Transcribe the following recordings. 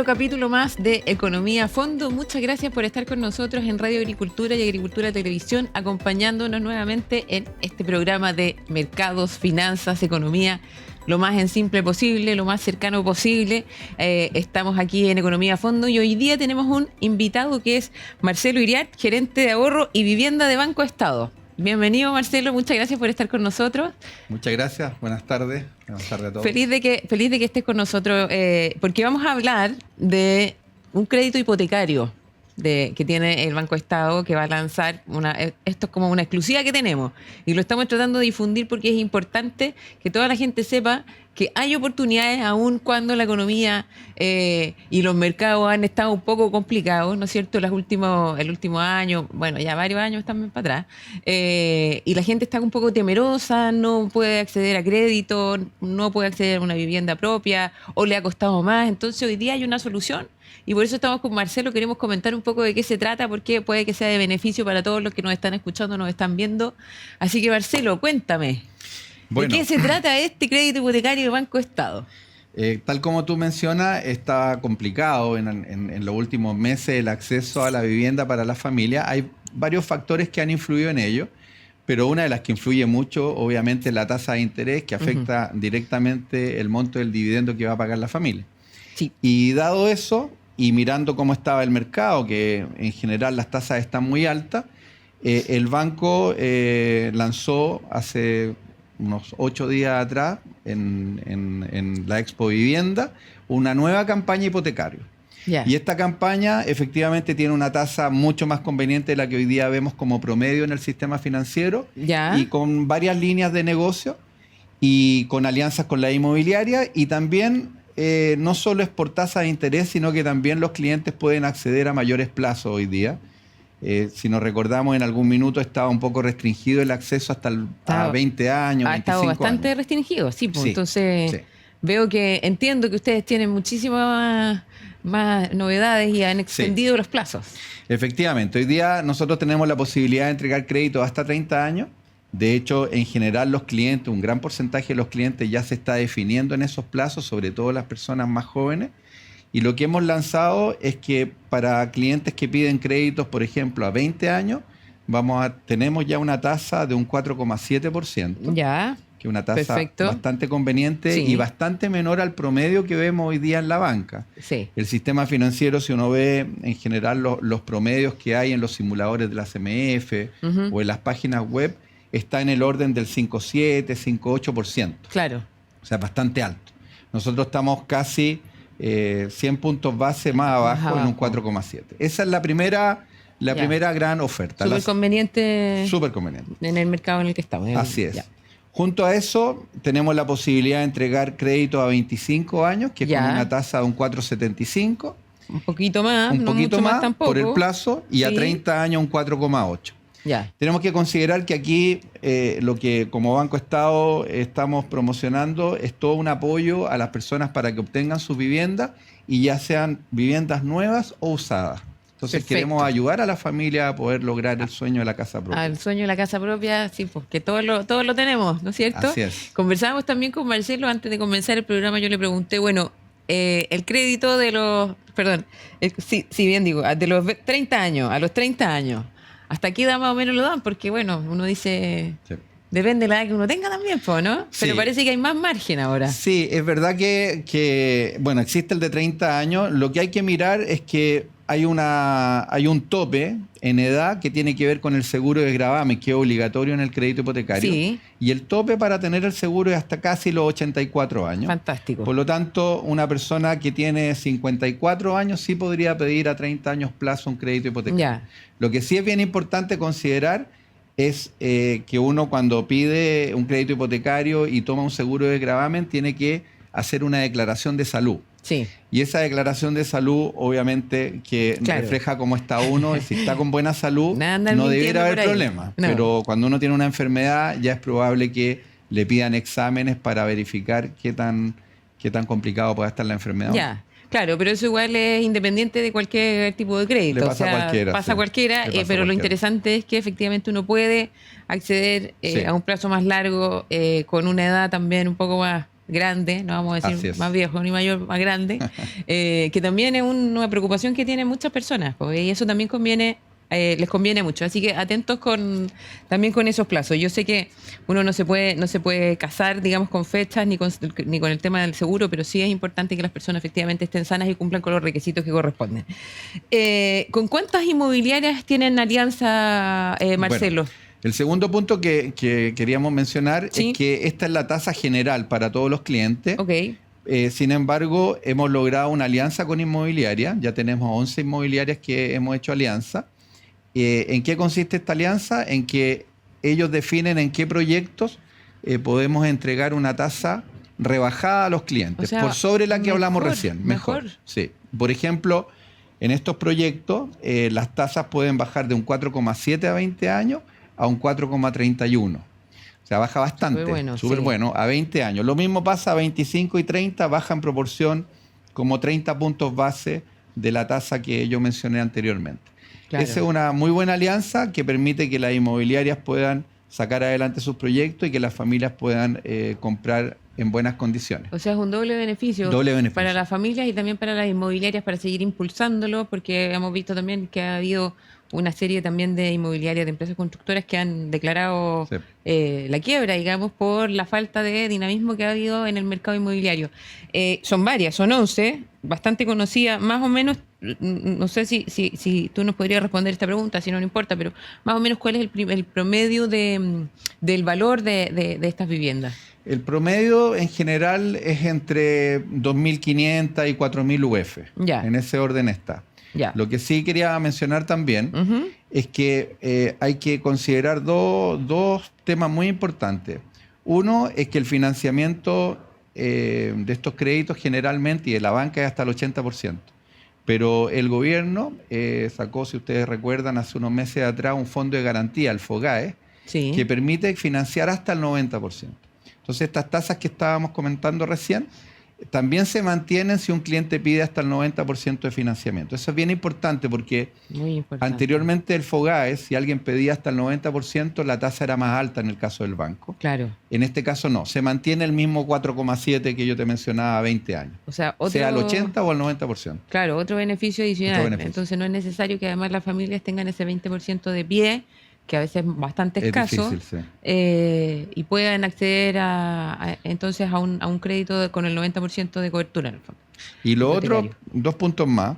otro capítulo más de Economía a Fondo. Muchas gracias por estar con nosotros en Radio Agricultura y Agricultura Televisión, acompañándonos nuevamente en este programa de mercados, finanzas, economía, lo más en simple posible, lo más cercano posible. Estamos aquí en Economía a Fondo y hoy día tenemos un invitado que es Marcelo Iriart, gerente de ahorro y vivienda de Banco Estado. Bienvenido, Marcelo, muchas gracias por estar con nosotros. Muchas gracias, buenas tardes a todos. Feliz de que estés con nosotros, porque vamos a hablar de un crédito hipotecario que tiene el Banco Estado, que va a lanzar esto es como una exclusiva que tenemos y lo estamos tratando de difundir porque es importante que toda la gente sepa que hay oportunidades aun cuando la economía y los mercados han estado un poco complicados, ¿no es cierto? El último año, bueno, ya varios años también para atrás, y la gente está un poco temerosa, no puede acceder a crédito, no puede acceder a una vivienda propia o le ha costado más. Entonces hoy día hay una solución y por eso estamos con Marcelo. Queremos comentar un poco de qué se trata, porque puede que sea de beneficio para todos los que nos están escuchando, nos están viendo. Así que, Marcelo, cuéntame. Bueno, ¿De qué se trata este crédito hipotecario de Banco Estado? Tal como tú mencionas, está complicado en los últimos meses el acceso a la vivienda para la familia. Hay varios factores que han influido en ello, pero una de las que influye mucho, obviamente, es la tasa de interés, que afecta directamente el monto del dividendo que va a pagar la familia. Sí. Y dado eso, y mirando cómo estaba el mercado, que en general las tasas están muy altas, el banco lanzó hace unos 8 días atrás en la Expo Vivienda una nueva campaña hipotecaria. Yeah. Y esta campaña efectivamente tiene una tasa mucho más conveniente de la que hoy día vemos como promedio en el sistema financiero, Yeah. y con varias líneas de negocio y con alianzas con la inmobiliaria, y también no solo es por tasa de interés, sino que también los clientes pueden acceder a mayores plazos hoy día. Si nos recordamos, en algún minuto estaba un poco restringido el acceso hasta a 20 años, 25 años. Ha estado bastante restringido, sí. Pues, sí, entonces, sí. Entiendo que ustedes tienen muchísimas más novedades y han extendido los plazos. Efectivamente, hoy día nosotros tenemos la posibilidad de entregar crédito hasta 30 años. De hecho, en general los clientes, un gran porcentaje de los clientes ya se está definiendo en esos plazos, sobre todo las personas más jóvenes. Y lo que hemos lanzado es que para clientes que piden créditos, por ejemplo, a 20 años, tenemos ya una tasa de un 4,7%. Ya. Que es una tasa perfecto. Bastante conveniente, sí, y bastante menor al promedio que vemos hoy día en la banca. Sí. El sistema financiero, si uno ve en general los promedios que hay en los simuladores de la CMF o en las páginas web, está en el orden del 5,7, 5,8%. Claro. O sea, bastante alto. Nosotros estamos casi 100 puntos base más abajo, en un 4,7. Esa es la primera gran oferta. Súper conveniente. Súper conveniente. En el mercado en el que estamos. Así es. Ya. Junto a eso, tenemos la posibilidad de entregar crédito a 25 años, que es con una tasa de un 4,75. Un poquito más. Un poquito más tampoco. Por el plazo, y a 30 años un 4,8. Ya. Tenemos que considerar que aquí lo que como Banco Estado estamos promocionando es todo un apoyo a las personas para que obtengan sus viviendas, y ya sean viviendas nuevas o usadas. Entonces queremos ayudar a la familia a poder lograr el sueño de la casa propia. El sueño de la casa propia, sí, porque todos lo tenemos, ¿no es cierto? Así es. Conversábamos también con Marcelo antes de comenzar el programa. Yo le pregunté, bueno, el crédito de los, de los 30 años, a los 30 años, ¿hasta qué edad más o menos lo dan? Porque, bueno, uno dice, depende de la edad que uno tenga también, ¿no? Sí. Pero parece que hay más margen ahora. Sí, es verdad que existe el de 30 años. Lo que hay que mirar es que hay un tope en edad que tiene que ver con el seguro de gravamen, que es obligatorio en el crédito hipotecario. Sí. Y el tope para tener el seguro es hasta casi los 84 años. Fantástico. Por lo tanto, una persona que tiene 54 años sí podría pedir a 30 años plazo un crédito hipotecario. Ya. Lo que sí es bien importante considerar es que uno, cuando pide un crédito hipotecario y toma un seguro de gravamen, tiene que hacer una declaración de salud. Sí. Y esa declaración de salud, obviamente, que refleja cómo está uno, y si está con buena salud, no debiera haber problema. No. Pero cuando uno tiene una enfermedad, ya es probable que le pidan exámenes para verificar qué tan complicado pueda estar la enfermedad. Ya. Claro, pero eso igual es independiente de cualquier tipo de crédito. Le pasa a cualquiera. Pasa a cualquiera, pero lo interesante es que efectivamente uno puede acceder a un plazo más largo, con una edad también un poco más grande, no vamos a Así decir es. más viejo ni mayor, más grande, que también es una preocupación que tienen muchas personas, y eso también conviene, les conviene mucho. Así que atentos también con esos plazos. Yo sé que uno no se puede casar, digamos, con fechas ni con el tema del seguro, pero sí es importante que las personas efectivamente estén sanas y cumplan con los requisitos que corresponden. ¿Con cuántas inmobiliarias tienen alianza, Marcelo? Bueno, el segundo punto que queríamos mencionar Sí. es que esta es la tasa general para todos los clientes. Ok. Sin embargo, hemos logrado una alianza con inmobiliaria. Ya tenemos 11 inmobiliarias que hemos hecho alianza. ¿En qué consiste esta alianza? En que ellos definen en qué proyectos podemos entregar una tasa rebajada a los clientes, O sea, por sobre la que hablamos mejor, recién. mejor. Sí. Por ejemplo, en estos proyectos las tasas pueden bajar de un 4,7 a 20 años a un 4,31. O sea, baja bastante. Súper sí. bueno, a 20 años. Lo mismo pasa a 25 y 30, baja en proporción como 30 puntos base de la tasa que yo mencioné anteriormente. Claro. Esa es una muy buena alianza que permite que las inmobiliarias puedan sacar adelante sus proyectos y que las familias puedan comprar en buenas condiciones. O sea, es un doble beneficio, para las familias y también para las inmobiliarias para seguir impulsándolo, porque hemos visto también que ha habido una serie también de inmobiliarias, de empresas constructoras que han declarado la quiebra, digamos, por la falta de dinamismo que ha habido en el mercado inmobiliario. Son varias, son 11, bastante conocidas, más o menos. No sé si tú nos podrías responder esta pregunta, si no, no importa, pero más o menos ¿cuál es el promedio del valor de estas viviendas? El promedio en general es entre 2.500 y 4.000 UF. Ya. En ese orden está. Ya. Lo que sí quería mencionar también es que hay que considerar dos temas muy importantes. Uno es que el financiamiento de estos créditos generalmente y de la banca es hasta el 80%. Pero el gobierno sacó, si ustedes recuerdan, hace unos meses atrás un fondo de garantía, el FOGAE, Sí. que permite financiar hasta el 90%. Entonces, estas tasas que estábamos comentando recién también se mantienen si un cliente pide hasta el 90% de financiamiento. Eso es bien importante porque Muy importante. anteriormente el FOGAE, si alguien pedía hasta el 90%, la tasa era más alta en el caso del banco. Claro. En este caso no, se mantiene el mismo 4,7 que yo te mencionaba a 20 años. O sea, Sea el 80 o al 90%. Claro, otro beneficio adicional. Otro beneficio. Entonces no es necesario que además las familias tengan ese 20% de pie, que a veces es bastante escaso, difícil, sí. y puedan acceder entonces a un crédito con el 90% de cobertura en el fondo. Y lo otro, Hipotecario. 2 puntos más.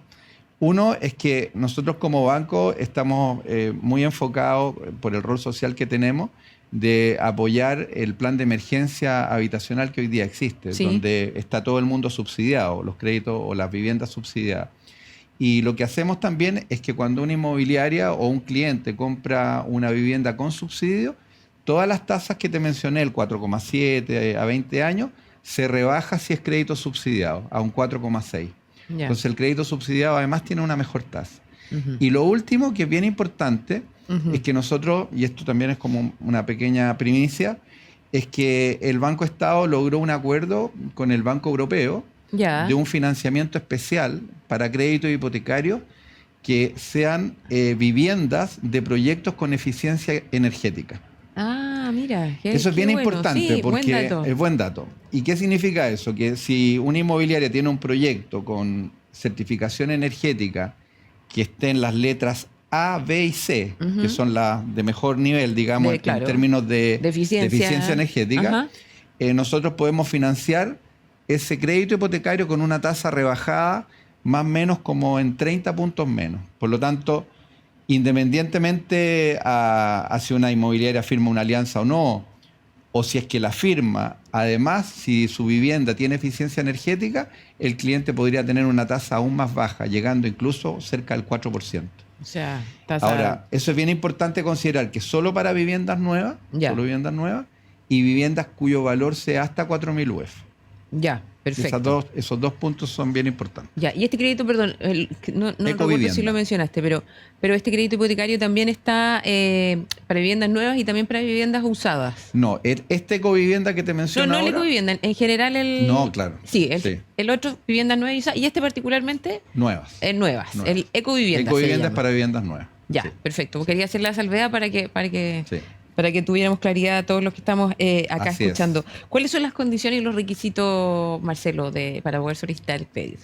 Uno es que nosotros como banco estamos muy enfocados por el rol social que tenemos de apoyar el plan de emergencia habitacional que hoy día existe, Sí. donde está todo el mundo subsidiado, los créditos o las viviendas subsidiadas. Y lo que hacemos también es que cuando una inmobiliaria o un cliente compra una vivienda con subsidio, todas las tasas que te mencioné, el 4,7 a 20 años, se rebaja si es crédito subsidiado a un 4,6. Ya. Entonces el crédito subsidiado además tiene una mejor tasa. Ujú. Y lo último, que es bien importante, Ujú. es que nosotros, y esto también es como una pequeña primicia, es que el Banco Estado logró un acuerdo con el Banco Europeo Ya. de un financiamiento especial para créditos hipotecarios que sean viviendas de proyectos con eficiencia energética. Ah, mira. Eso es bien bueno. importante Sí, porque buen dato. es buen dato. ¿Y qué significa eso? Que si una inmobiliaria tiene un proyecto con certificación energética que esté en las letras A, B y C, Ujú. que son las de mejor nivel, digamos, Claro. en términos de eficiencia energética, Ajá. nosotros podemos financiar ese crédito hipotecario con una tasa rebajada más o menos como en 30 puntos menos. Por lo tanto, independientemente a si una inmobiliaria firma una alianza o no, o si es que la firma, además, si su vivienda tiene eficiencia energética, el cliente podría tener una tasa aún más baja, llegando incluso cerca del 4%. O sea, tasa. Ahora, eso es bien importante considerar que solo para viviendas nuevas, Ya. solo viviendas nuevas, y viviendas cuyo valor sea hasta 4.000 UF. Ya, perfecto. Esos dos puntos son bien importantes. Ya, y este crédito, perdón, no recuerdo Ecovivienda. si lo mencionaste, pero este crédito hipotecario también está para viviendas nuevas y también para viviendas usadas. No, este ecovivienda que te No, menciono no el ahora, ecovivienda, en general el... No, claro. Sí, Sí. el otro, viviendas nuevas y usadas, y este particularmente, nuevas. nuevas, Nuevas. el ecovivienda se Ecovivienda es llama. para viviendas nuevas. Ya, Sí. perfecto. Quería hacer la salvedad para que Sí. para que tuviéramos claridad a todos los que estamos acá Así es. escuchando. ¿Cuáles son las condiciones y los requisitos, Marcelo, para poder solicitar el crédito?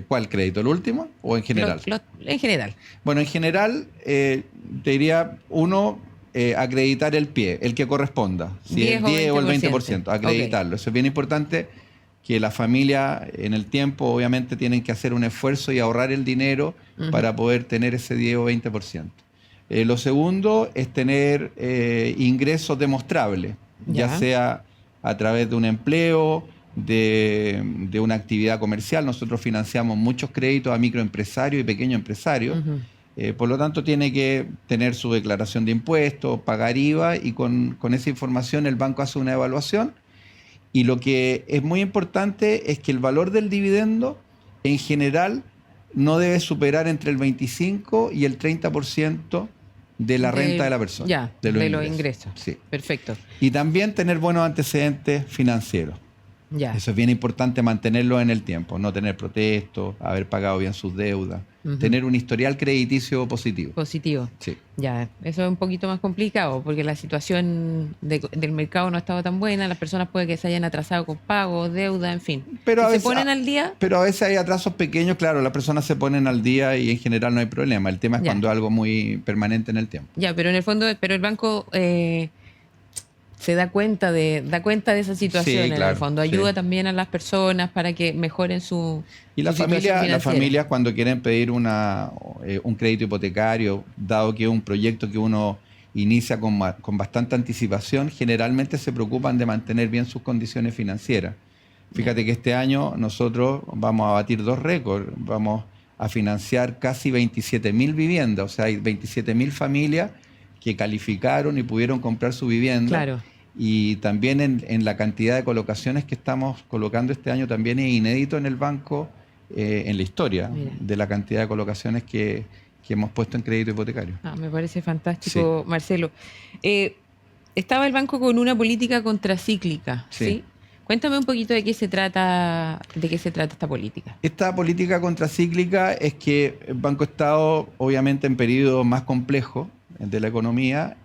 ¿Cuál crédito? ¿El último o en general? En general. Bueno, en general, te diría, uno, acreditar el pie, el que corresponda. Si 10 es o 10 o el 20%. 20%, acreditarlo. Eso es bien importante, que la familia en el tiempo obviamente tienen que hacer un esfuerzo y ahorrar el dinero para poder tener ese 10 o 20%. Lo segundo es tener ingresos demostrables, ya Ya. sea a través de un empleo, de una actividad comercial. Nosotros financiamos muchos créditos a microempresarios y pequeños empresarios. Por lo tanto, tiene que tener su declaración de impuestos, pagar IVA, y con esa información el banco hace una evaluación. Y lo que es muy importante es que el valor del dividendo en general no debe superar entre el 25 y el 30% de la renta de la persona. Ya, de los ingresos. Sí. Perfecto. Y también tener buenos antecedentes financieros. Ya. Eso es bien importante, mantenerlo en el tiempo, no tener protestos, haber pagado bien sus deudas, tener un historial crediticio positivo. Positivo. Sí. Ya, eso es un poquito más complicado porque la situación del mercado no ha estado tan buena, las personas puede que se hayan atrasado con pagos, deuda, en fin. Pero Si a se veces, ponen al día, pero a veces hay atrasos pequeños, claro, las personas se ponen al día y en general no hay problema. El tema es Ya. cuando es algo muy permanente en el tiempo. ya, pero en el fondo, pero el banco se da cuenta de esa situación Sí, en claro, el fondo, sí. ayuda también a las personas para que mejoren su Y su las situación familias financiera. cuando quieren pedir un crédito hipotecario, dado que es un proyecto que uno inicia con bastante anticipación, generalmente se preocupan de mantener bien sus condiciones financieras. Fíjate que este año nosotros vamos a batir 2 récords, vamos a financiar casi 27.000 viviendas, o sea, hay 27.000 familias que calificaron y pudieron comprar su vivienda. Claro. Y también en la cantidad de colocaciones que estamos colocando este año, también es inédito en el banco, en la historia, Mira. de la cantidad de colocaciones que hemos puesto en crédito hipotecario. Me parece fantástico, Marcelo. Estaba el banco con una política contracíclica, ¿sí? Sí. Cuéntame un poquito de qué se trata esta política. Esta política contracíclica es que el Banco Estado, obviamente en periodos más complejos de la economía,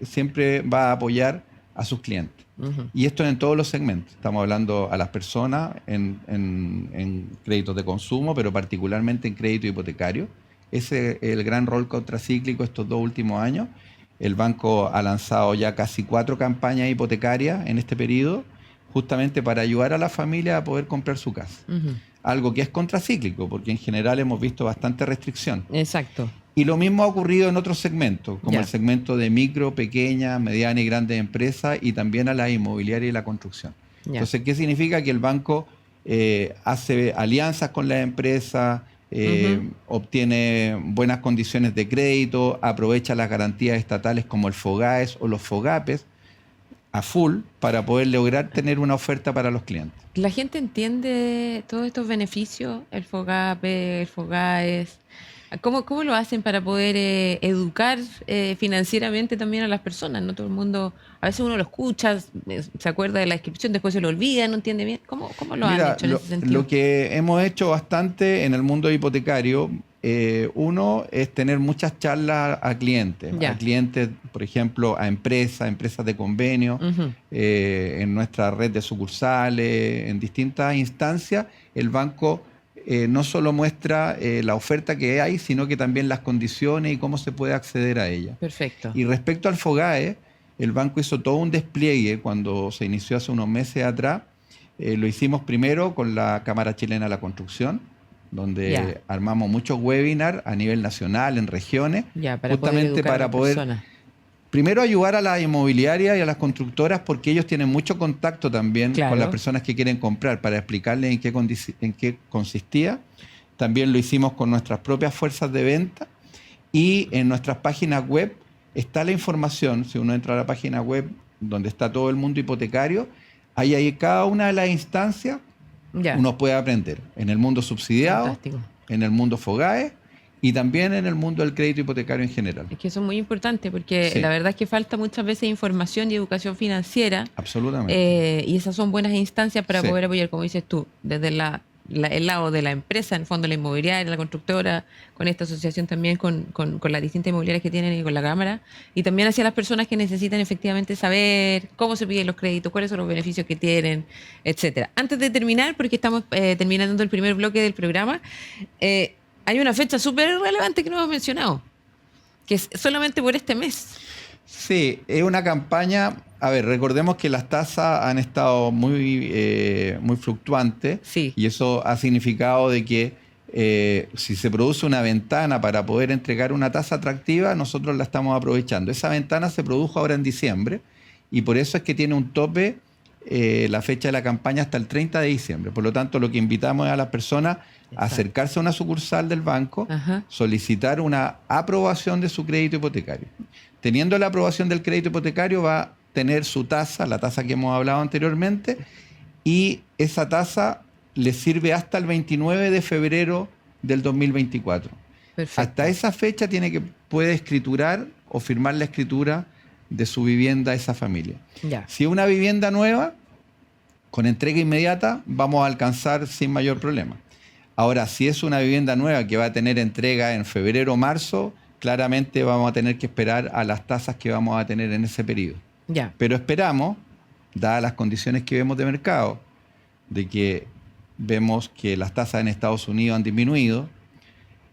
siempre va a apoyar a sus clientes. Y esto en todos los segmentos. Estamos hablando a las personas en créditos de consumo, pero particularmente en crédito hipotecario. Ese es el gran rol contracíclico estos 2 últimos años. El banco ha lanzado ya casi 4 campañas hipotecarias en este periodo, justamente para ayudar a la familia a poder comprar su casa. Algo que es contracíclico, porque en general hemos visto bastante restricción. Exacto. Y lo mismo ha ocurrido en otros segmentos, como Ya. el segmento de micro, pequeña, mediana y grandes empresas, y también a la inmobiliaria y la construcción. Ya. Entonces, ¿qué significa? Que el banco hace alianzas con las empresas, obtiene buenas condiciones de crédito, aprovecha las garantías estatales como el FOGAES o los FOGAPES a full para poder lograr tener una oferta para los clientes. ¿La gente entiende todos estos beneficios? El FOGAPE, el FOGAES. ¿Cómo lo hacen para poder educar financieramente también a las personas? No todo el mundo, a veces uno lo escucha, se acuerda de la descripción, después se lo olvida, no entiende bien. ¿Cómo lo han hecho en ese sentido? Lo que hemos hecho bastante en el mundo hipotecario, uno es tener muchas charlas a clientes. Ya. A clientes, por ejemplo, a empresas de convenio, en nuestra red de sucursales, en distintas instancias, el banco no solo muestra la oferta que hay, sino que también las condiciones y cómo se puede acceder a ella. Perfecto. Y respecto al FOGAE, el banco hizo todo un despliegue cuando se inició hace unos meses atrás. Lo hicimos primero con la Cámara Chilena de la Construcción, donde Ya. armamos muchos webinars a nivel nacional, en regiones, Ya, para justamente poder educar a para las poder personas. primero ayudar a las inmobiliarias y a las constructoras, porque ellos tienen mucho contacto también Claro. con las personas que quieren comprar, para explicarles en qué consistía. También lo hicimos con nuestras propias fuerzas de venta, y en nuestras páginas web está la información. Si uno entra a la página web donde está todo el mundo hipotecario, ahí hay cada una de las instancias. Ya. Uno puede aprender en el mundo subsidiado, Fantástico. en el mundo FOGAE y también en el mundo del crédito hipotecario en general. Es que eso es muy importante porque Sí. la verdad es que falta muchas veces información y educación financiera Absolutamente. y esas son buenas instancias para Sí. poder apoyar, como dices tú, desde la el lado de la empresa, en el fondo la inmobiliaria, la constructora, con esta asociación también, con las distintas inmobiliarias que tienen y con la Cámara, y también hacia las personas que necesitan efectivamente saber cómo se piden los créditos, cuáles son los beneficios que tienen, etcétera. Antes de terminar, porque estamos terminando el primer bloque del programa, hay una fecha súper relevante que no hemos mencionado, que es solamente por este mes. Sí, es una campaña. A ver, recordemos que las tasas han estado muy fluctuantes, Sí. y eso ha significado de que si se produce una ventana para poder entregar una tasa atractiva, nosotros la estamos aprovechando. Esa ventana se produjo ahora en diciembre, y por eso es que tiene un tope la fecha de la campaña hasta el 30 de diciembre. Por lo tanto, lo que invitamos es a las personas a acercarse a una sucursal del banco, Ajá. solicitar una aprobación de su crédito hipotecario. Teniendo la aprobación del crédito hipotecario, va a tener su tasa, la tasa que hemos hablado anteriormente, y esa tasa le sirve hasta el 29 de febrero del 2024. Perfecto. Hasta esa fecha puede escriturar o firmar la escritura de su vivienda a esa familia. Ya. Si es una vivienda nueva, con entrega inmediata, vamos a alcanzar sin mayor problema. Ahora, si es una vivienda nueva que va a tener entrega en febrero o marzo, claramente vamos a tener que esperar a las tasas que vamos a tener en ese periodo. Ya. Pero esperamos, dadas las condiciones que vemos de mercado, de que vemos que las tasas en Estados Unidos han disminuido,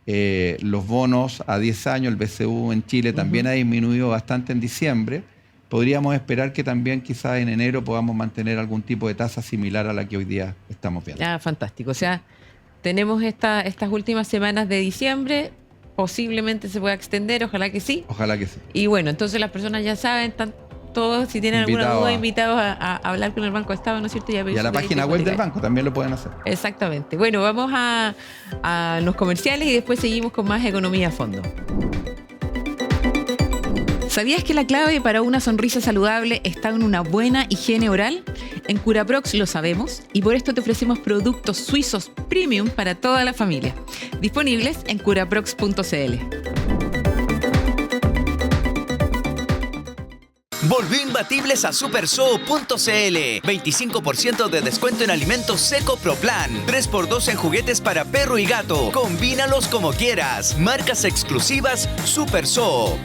los bonos a 10 años, el BCU en Chile también ha disminuido bastante en diciembre, podríamos esperar que también quizás en enero podamos mantener algún tipo de tasa similar a la que hoy día estamos viendo. Ah, fantástico. O sea, tenemos estas últimas semanas de diciembre, posiblemente se pueda extender, ojalá que sí. Ojalá que sí. Y bueno, entonces las personas ya saben, están todos, si tienen alguna duda, invitados a hablar con el Banco Estado, ¿no es cierto? Y a la página web del banco también lo pueden hacer. Exactamente. Bueno, vamos a los comerciales y después seguimos con más economía a fondo. ¿Sabías que la clave para una sonrisa saludable está en una buena higiene oral? En Curaprox lo sabemos y por esto te ofrecemos productos suizos premium para toda la familia. Disponibles en curaprox.cl. Volvió imbatibles a supersoo.cl. 25% de descuento en alimentos Seco Pro Plan. 3x2 en juguetes para perro y gato. Combínalos como quieras. Marcas exclusivas Supersoo.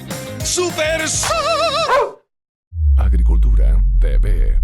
¡Supersoo! Agricultura TV.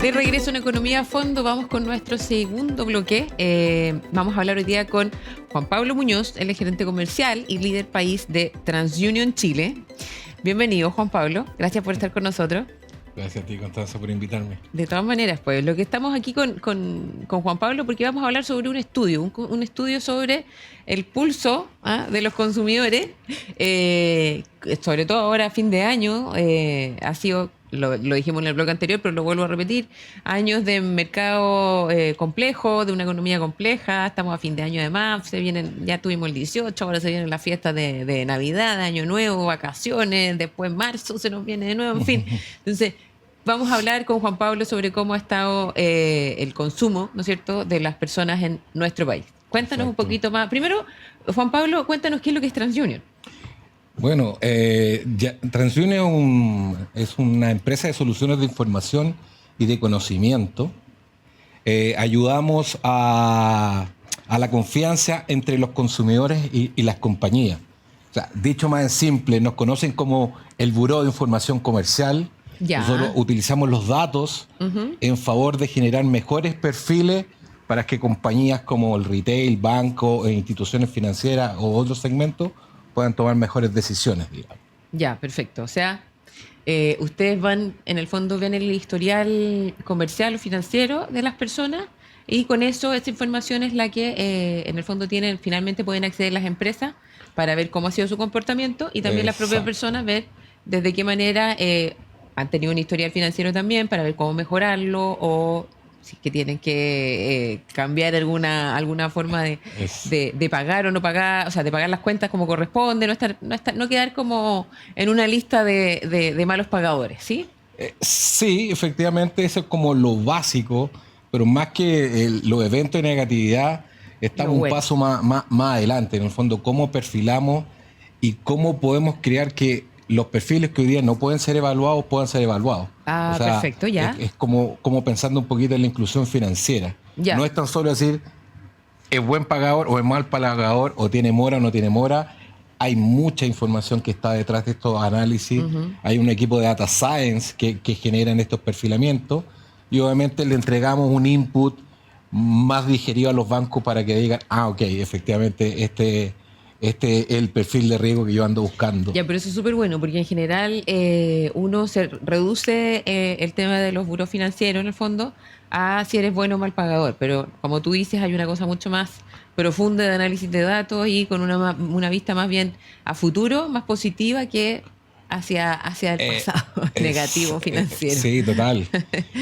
De regreso en Economía a Fondo, vamos con nuestro segundo bloque. Vamos a hablar hoy día con Juan Pablo Muñoz, él es gerente comercial y líder país de TransUnion Chile. Bienvenido, Juan Pablo. Gracias por estar con nosotros. Gracias a ti, Constanza, por invitarme. De todas maneras, pues, lo que estamos aquí con Juan Pablo, porque vamos a hablar sobre un estudio, un estudio sobre el pulso de los consumidores, sobre todo ahora a fin de año, ha sido, lo dijimos en el bloque anterior, pero lo vuelvo a repetir, años de mercado complejo, de una economía compleja, estamos a fin de año además, ya tuvimos el 18, ahora se vienen las fiestas de Navidad, de Año Nuevo, vacaciones, después marzo se nos viene de nuevo, en fin. Entonces, vamos a hablar con Juan Pablo sobre cómo ha estado el consumo, ¿no es cierto?, de las personas en nuestro país. Cuéntanos un poquito más. Primero, Juan Pablo, cuéntanos qué es lo que es TransUnion. Bueno, TransUnion es una empresa de soluciones de información y de conocimiento. Ayudamos a la confianza entre los consumidores y las compañías. O sea, dicho más en simple, nos conocen como el Buró de Información Comercial. Ya. Nosotros utilizamos los datos en favor de generar mejores perfiles para que compañías como el retail, banco, instituciones financieras o otros segmentos puedan tomar mejores decisiones, digamos. Ya, perfecto. O sea, ustedes van, en el fondo, ven el historial comercial o financiero de las personas Y con eso, esa información es la que en el fondo finalmente pueden acceder las empresas para ver cómo ha sido su comportamiento y también las propias Exacto. personas ver desde qué manera han tenido un historial financiero también para ver cómo mejorarlo o si es que tienen que cambiar alguna forma Es- de pagar o no pagar, o sea, de pagar las cuentas como corresponde, no quedar como en una lista de malos pagadores, ¿sí? Sí, efectivamente, eso es como lo básico, pero más que los eventos de negatividad, Lo estamos un bueno. paso más adelante, en el fondo, cómo perfilamos y cómo podemos crear que los perfiles que hoy día no pueden ser evaluados puedan ser evaluados. O Ah, sea, perfecto, ya. es como pensando un poquito en la inclusión financiera. Ya. No es tan solo decir, es buen pagador o es mal pagador o tiene mora o no tiene mora. Hay mucha información que está detrás de estos análisis. Hay un equipo de data science que generan estos perfilamientos y obviamente le entregamos un input más digerido a los bancos para que digan, ok, efectivamente este es el perfil de riesgo que yo ando buscando. Ya, pero eso es súper bueno, porque en general uno se reduce el tema de los buros financieros, en el fondo, a si eres bueno o mal pagador. Pero como tú dices, hay una cosa mucho más profunda de análisis de datos y con una vista más bien a futuro, más positiva que hacia el pasado negativo financiero. Sí, total.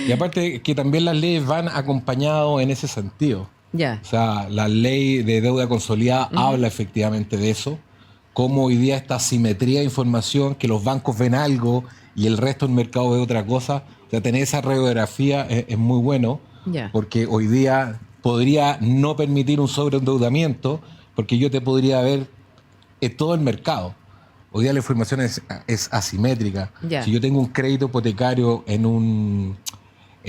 Y aparte que también las leyes van acompañadas en ese sentido. Ya, O sea, la ley de deuda consolidada habla efectivamente de eso, cómo hoy día esta asimetría de información, que los bancos ven algo y el resto del mercado ve otra cosa. O sea, tener esa radiografía es muy bueno, ya. porque hoy día podría no permitir un sobreendeudamiento, porque yo te podría ver todo el mercado. Hoy día la información es asimétrica. Ya. Si yo tengo un crédito hipotecario en un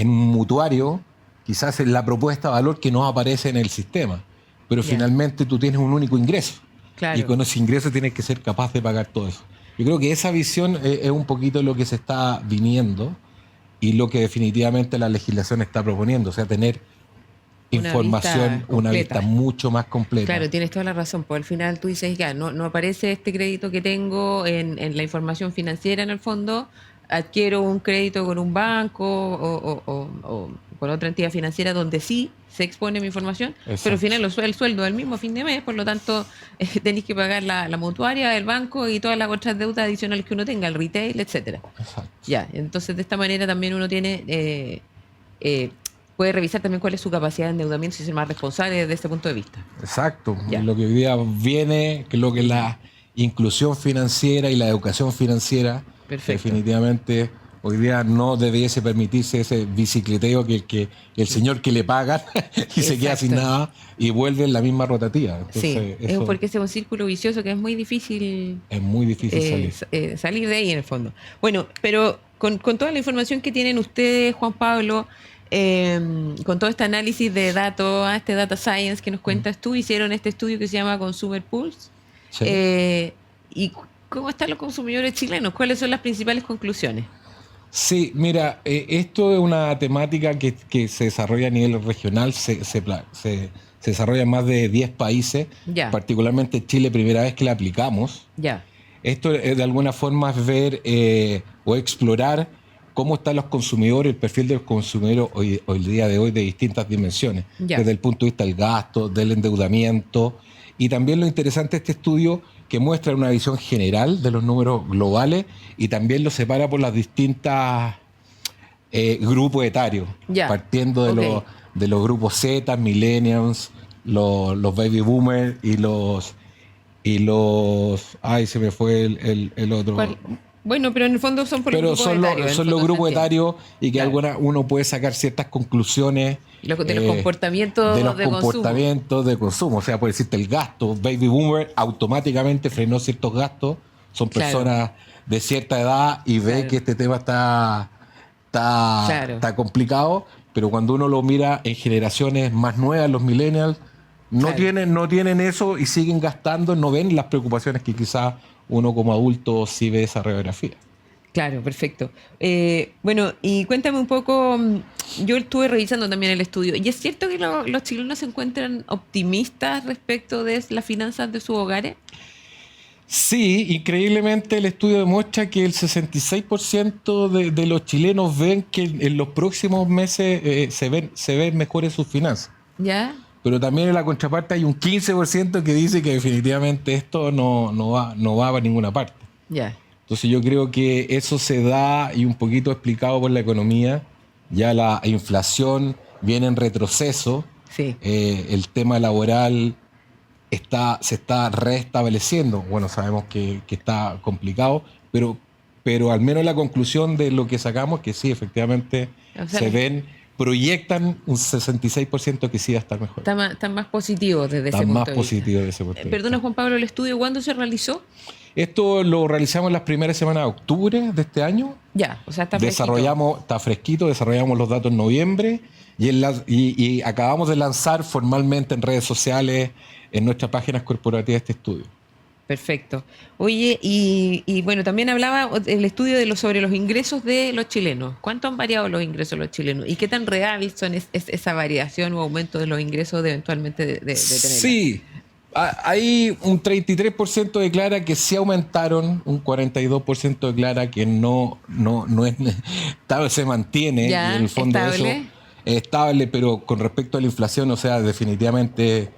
mutuario, quizás es la propuesta de valor que no aparece en el sistema, pero Ya. finalmente tú tienes un único ingreso. Claro. Y con ese ingreso tienes que ser capaz de pagar todo eso. Yo creo que esa visión es un poquito lo que se está viniendo y lo que definitivamente la legislación está proponiendo, o sea, tener Una información, vista una completa. vista mucho más completa. Claro, tienes toda la razón. Pues al final tú dices, ya, no aparece este crédito que tengo en la información financiera en el fondo, adquiero un crédito con un banco o con otra entidad financiera donde sí se expone mi información, pero Exacto. al final el sueldo del mismo fin de mes, por lo tanto tenéis que pagar la mutuaria, el banco y todas las otras deudas adicionales que uno tenga, el retail, etcétera. Exacto. Ya, entonces de esta manera también uno tiene puede revisar también cuál es su capacidad de endeudamiento y ser más responsable desde ese punto de vista. Exacto. Ya. Lo que hoy día viene, que es lo que es la inclusión financiera y la educación financiera, Perfecto. definitivamente hoy día no debiese permitirse ese bicicleteo que el señor que le pagan y se queda sin Exacto. nada y vuelve en la misma rotativa. Sí, Entonces, es eso porque ese es un círculo vicioso que es muy difícil es muy difícil salir. salir de ahí en el fondo. Bueno, pero con toda la información que tienen ustedes, Juan Pablo, con todo este análisis de datos, este data science que nos cuentas tú, hicieron este estudio que se llama Consumer Pulse. Sí. ¿Y cómo están los consumidores chilenos? ¿Cuáles son las principales conclusiones? Sí, mira, esto es una temática que se desarrolla a nivel regional, se desarrolla en más de 10 países, Ya. particularmente Chile, primera vez que la aplicamos. Ya, Esto de alguna forma es ver o explorar cómo están los consumidores, el perfil del consumidor hoy el día de hoy de distintas dimensiones, Ya. desde el punto de vista del gasto, del endeudamiento, y también lo interesante de este estudio que muestra una visión general de los números globales y también lo separa por las distintas grupos etarios, Ya. partiendo Ok. de los grupos Z, millennials, los baby boomers ay, se me fue el otro. ¿cuál? Bueno, pero en el fondo son por Pero los grupos etarios. en el son los fondo grupos se entiende. etarios y que Claro. uno puede sacar ciertas conclusiones De los comportamientos de los de consumo. comportamientos de consumo. O sea, por decirte el gasto, baby boomer automáticamente frenó ciertos gastos, son Claro. personas de cierta edad y ve Claro. que este tema Claro. está complicado, pero cuando uno lo mira en generaciones más nuevas, los millennials, Claro. no tienen eso y siguen gastando, no ven las preocupaciones que quizás uno como adulto sí ve esa radiografía. Claro, perfecto. Bueno, y cuéntame un poco, yo estuve revisando también el estudio, y es cierto que los chilenos se encuentran optimistas respecto de las finanzas de sus hogares. Sí, increíblemente el estudio demuestra que el 66% de los chilenos ven que en los próximos meses se ven mejores sus finanzas. ¿Ya? Pero también en la contraparte hay un 15% que dice que definitivamente esto no va para ninguna parte. Ya. Entonces yo creo que eso se da y un poquito explicado por la economía. Ya la inflación viene en retroceso. Sí. El tema laboral se está restableciendo. Bueno, sabemos que está complicado, pero al menos la conclusión de lo que sacamos que sí, efectivamente O sea, proyectan un 66% que sí va a estar mejor. Están más positivos desde ese Está punto más de positivo vista. desde ese punto de Perdona, vista. Juan Pablo, ¿el estudio cuándo se realizó? Esto lo realizamos en las primeras semanas de octubre de este año. Ya, o sea, está fresquito. Está fresquito, desarrollamos los datos en noviembre y acabamos de lanzar formalmente en redes sociales, en nuestras páginas corporativas, este estudio. Perfecto. Oye, y bueno, también hablaba el estudio sobre los ingresos de los chilenos. ¿Cuánto han variado los ingresos de los chilenos? ¿Y qué tan real son esa variación o aumento de los ingresos de eventualmente de tenerla? Sí, hay un 33% declara que sí aumentaron, un 42% declara que no es, tal vez se mantiene, Ya, y en el fondo estable. eso es estable, pero con respecto a la inflación, o sea, definitivamente,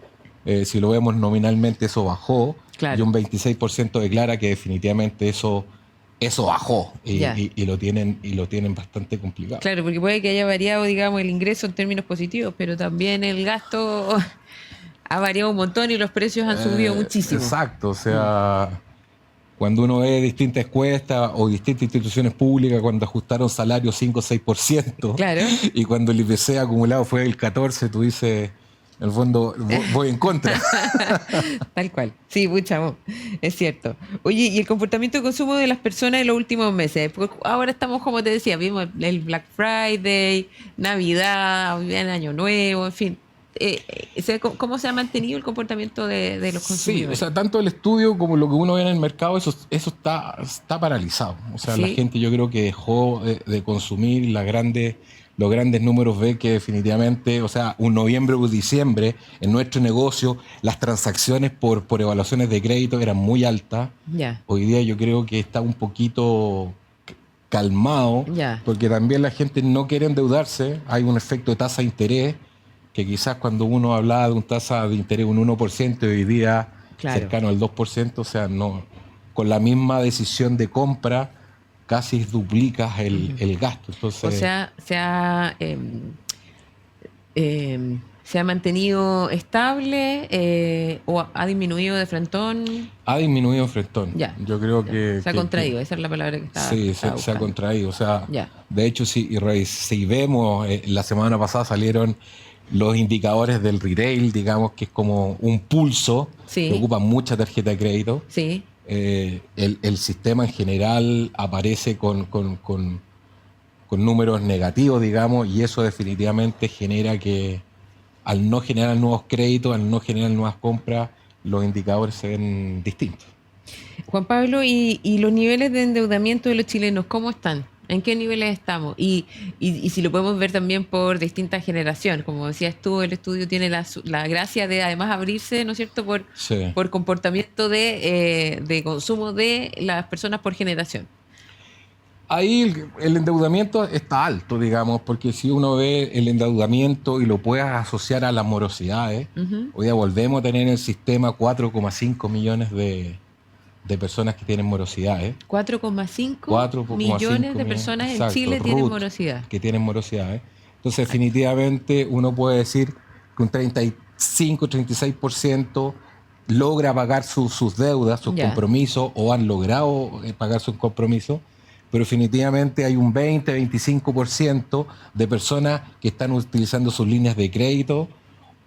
si lo vemos nominalmente, eso bajó, Claro. y un 26% declara que definitivamente eso bajó, Ya. y lo tienen bastante complicado. Claro, porque puede que haya variado, digamos, el ingreso en términos positivos, pero también el gasto ha variado un montón y los precios han subido muchísimo. Exacto, o sea, cuando uno ve distintas encuestas o distintas instituciones públicas cuando ajustaron salarios 5 o 6%, Claro. y cuando el IPC acumulado fue el 14%, tú dices, en el fondo, voy en contra. Tal cual. Sí, pucha, es cierto. Oye, ¿y el comportamiento de consumo de las personas en los últimos meses? Porque ahora estamos, como te decía, vimos el Black Friday, Navidad, el Año Nuevo, en fin. ¿Cómo se ha mantenido el comportamiento de los Sí, consumidores? o sea, tanto el estudio como lo que uno ve en el mercado, eso está paralizado. O sea, Sí. la gente yo creo que dejó de consumir los grandes números ve que definitivamente, o sea, un noviembre o diciembre, en nuestro negocio, las transacciones por evaluaciones de crédito eran muy altas. Ya. Hoy día yo creo que está un poquito calmado, Ya. porque también la gente no quiere endeudarse. Hay un efecto de tasa de interés, que quizás cuando uno hablaba de una tasa de interés un 1%, hoy día Claro. cercano al 2%, o sea, no, con la misma decisión de compra casi duplicas el gasto. Entonces, O sea, se ha mantenido estable o ha disminuido de frentón. ha disminuido frentón. Ya. Yo creo Ya. que... Se ha contraído, esa es la palabra que estaba. Sí, estaba se ha buscando. contraído. O sea, Ya. de hecho, si vemos, la semana pasada salieron los indicadores del retail, digamos que es como un pulso, Sí. que ocupa mucha tarjeta de crédito. Sí, El sistema en general aparece con números negativos, digamos, y eso definitivamente genera que al no generar nuevos créditos, al no generar nuevas compras, los indicadores se ven distintos. Juan Pablo, ¿y los niveles de endeudamiento de los chilenos, cómo están? ¿En qué niveles estamos? Y si lo podemos ver también por distintas generaciones. Como decías tú, el estudio tiene la gracia de además abrirse, ¿no es cierto?, Sí. por comportamiento de consumo de las personas por generación. Ahí el endeudamiento está alto, digamos, porque si uno ve el endeudamiento y lo puedes asociar a las morosidades, hoy día volvemos a tener en el sistema 4,5 millones de personas que tienen morosidades. 4,5 millones de personas en Chile tienen RUT, morosidad. que tienen morosidades. Entonces, definitivamente, uno puede decir que un 35-36% logra pagar sus deudas, sus Ya. compromisos, o han logrado pagar sus compromisos, pero definitivamente hay un 20-25% de personas que están utilizando sus líneas de crédito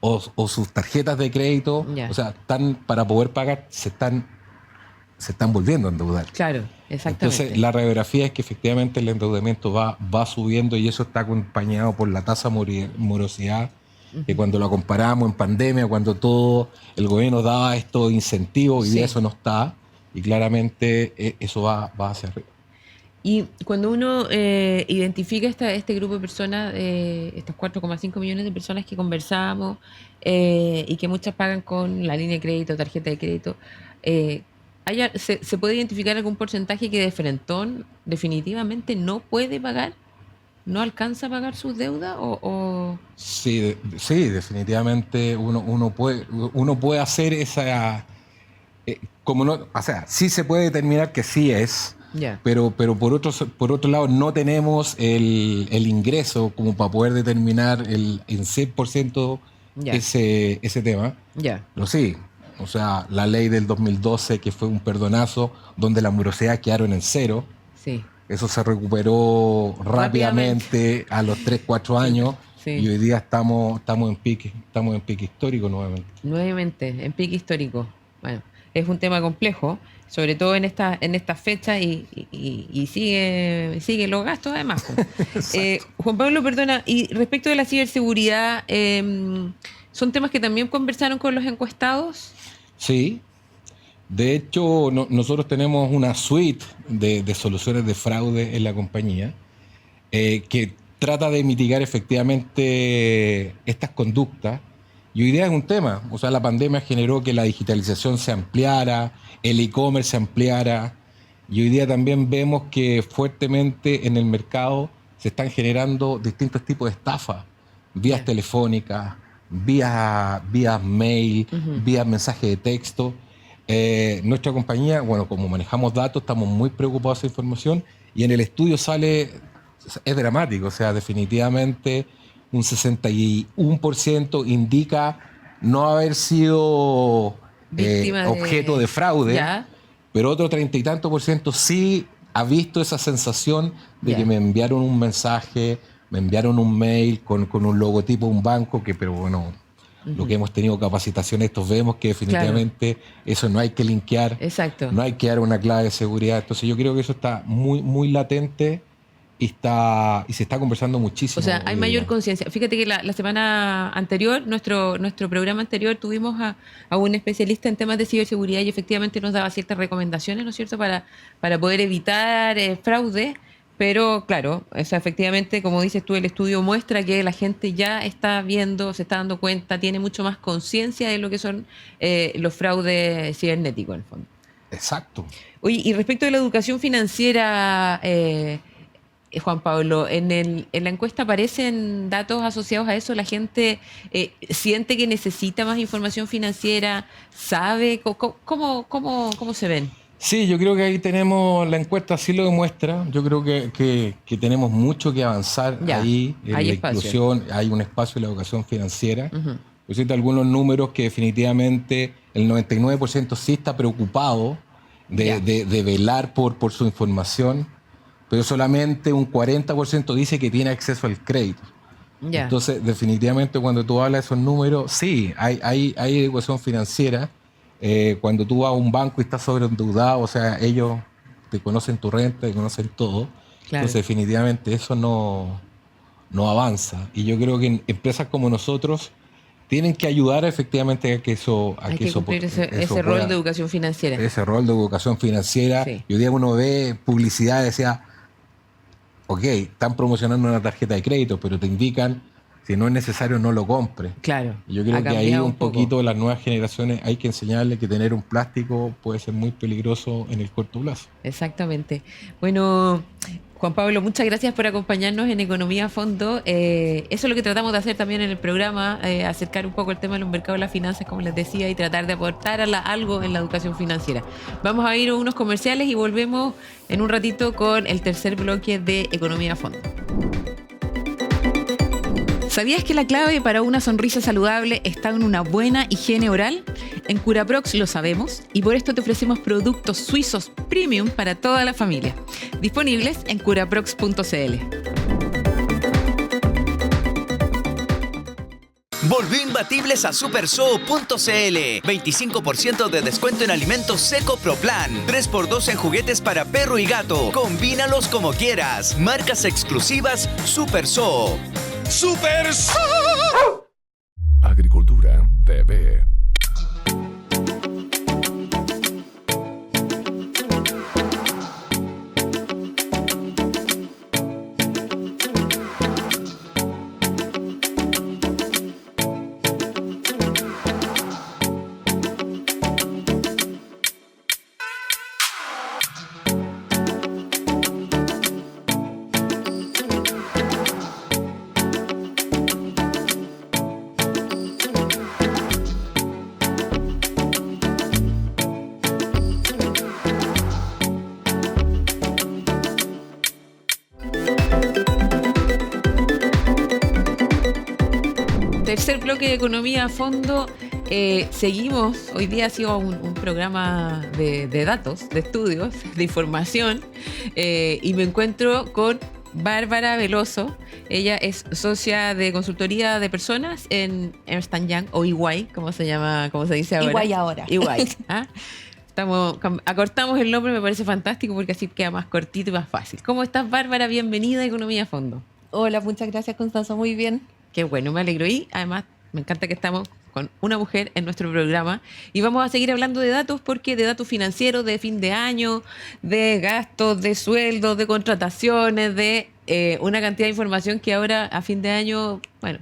o sus tarjetas de crédito, Ya. o sea, para poder pagar se están volviendo a endeudar. Claro, exactamente. Entonces, la radiografía es que efectivamente el endeudamiento va subiendo y eso está acompañado por la tasa de morosidad, que cuando lo comparamos en pandemia, cuando todo el gobierno daba estos incentivos, y Sí. eso no está, y claramente eso va hacia arriba. Y cuando uno identifica este grupo de personas, estas 4,5 millones de personas que conversábamos y que muchas pagan con la línea de crédito, tarjeta de crédito, ¿Se puede identificar algún porcentaje que de frentón definitivamente no puede pagar? ¿No alcanza a pagar sus deudas? Sí, sí, definitivamente uno puede hacer esa... como no, o sea, sí se puede determinar que sí es, Ya. pero por otro lado no tenemos el ingreso como para poder determinar en 100% Ya. ese tema. Ya. Pero sí, o sea, la ley del 2012, que fue un perdonazo, donde las morosidades quedaron en cero, Sí. eso se recuperó rápidamente a los 3, 4 años, Sí. y hoy día estamos en pique histórico nuevamente. Nuevamente, en pique histórico. Bueno, es un tema complejo, sobre todo en esta fecha y sigue los gastos además. Juan Pablo, perdona, y respecto de la ciberseguridad, ¿son temas que también conversaron con los encuestados? Sí, de hecho nosotros tenemos una suite de soluciones de fraude en la compañía que trata de mitigar efectivamente estas conductas. Y hoy día es un tema, o sea, la pandemia generó que la digitalización se ampliara, el e-commerce se ampliara, y hoy día también vemos que fuertemente en el mercado se están generando distintos tipos de estafas, vías telefónicas, vías mail, vías mensaje de texto. Nuestra compañía, bueno, como manejamos datos, estamos muy preocupados de esa información, y en el estudio es dramático, o sea, definitivamente un 61% indica no haber sido Víctima objeto de fraude, Ya. pero otro 30 y tanto por ciento sí ha visto esa sensación de Ya. que me enviaron un mensaje, me enviaron un mail con un logotipo de un banco, pero bueno, lo que hemos tenido capacitación estos, vemos que definitivamente eso no hay que linkear, Exacto. no hay que dar una clave de seguridad. Entonces yo creo que eso está muy, muy latente y se está conversando muchísimo. O sea, hay hoy mayor día. conciencia. Fíjate que la semana anterior, nuestro programa anterior, tuvimos a un especialista en temas de ciberseguridad y efectivamente nos daba ciertas recomendaciones, ¿no es cierto?, para poder evitar fraude. Pero claro, o sea, efectivamente, como dices tú, el estudio muestra que la gente ya está viendo, se está dando cuenta, tiene mucho más conciencia de lo que son los fraudes cibernéticos, en el fondo. Exacto. Oye, y respecto de la educación financiera, Juan Pablo, en la encuesta aparecen datos asociados a eso. La gente siente que necesita más información financiera, sabe cómo se ven. Sí, yo creo que ahí tenemos, la encuesta sí lo demuestra. Yo creo que tenemos mucho que avanzar Ya, ahí en hay la espacio. inclusión, hay un espacio en la educación financiera. Yo siento algunos números que definitivamente el 99% sí está preocupado Ya. de velar por su información, pero solamente un 40% dice que tiene acceso al crédito. Ya. Entonces, definitivamente cuando tú hablas de esos números, sí, hay educación financiera. Cuando tú vas a un banco y estás sobreendeudado, o sea, ellos te conocen tu renta, te conocen todo. Claro. Entonces, definitivamente eso no avanza. Y yo creo que empresas como nosotros tienen que ayudar efectivamente a que eso Hay que cumplir ese eso rol pueda- de educación financiera. ese rol de educación financiera. Sí. Y hoy día uno ve publicidad y decía, ok, están promocionando una tarjeta de crédito, pero te indican, si no es necesario, no lo compre. Claro. Y yo creo ha que ahí cambiado un poco. poquito las nuevas generaciones hay que enseñarles que tener un plástico puede ser muy peligroso en el corto plazo. Exactamente. Bueno, Juan Pablo, muchas gracias por acompañarnos en Economía a Fondo. Eso es lo que tratamos de hacer también en el programa, acercar un poco el tema de los mercados de las finanzas, como les decía, y tratar de aportar algo en la educación financiera. Vamos a ir a unos comerciales y volvemos en un ratito con el tercer bloque de Economía a Fondo. ¿Sabías que la clave para una sonrisa saludable está en una buena higiene oral? En Curaprox lo sabemos y por esto te ofrecemos productos suizos premium para toda la familia. Disponibles en curaprox.cl. Volvió imbatibles a supersoo.cl. 25% de descuento en alimentos Seco Pro Plan. 3x2 en juguetes para perro y gato. Combínalos como quieras. Marcas exclusivas Supersoo. Agricultura TV. Tercer bloque de Economía a Fondo. Seguimos, hoy día ha sido un programa de datos, de estudios, de información, y me encuentro con Bárbara Veloso. Ella es socia de consultoría de personas en Ernst & Young, o EY, como se llama, como se dice ahora. EY ahora. EY, ¿ah? Acortamos el nombre, me parece fantástico porque así queda más cortito y más fácil. ¿Cómo estás, Bárbara? Bienvenida a Economía a Fondo. Hola, muchas gracias, Constanza. Muy bien. Qué bueno, me alegro. Y además me encanta que estamos con una mujer en nuestro programa y vamos a seguir hablando de datos, porque de datos financieros, de fin de año, de gastos, de sueldos, de contrataciones, de una cantidad de información que ahora a fin de año, bueno,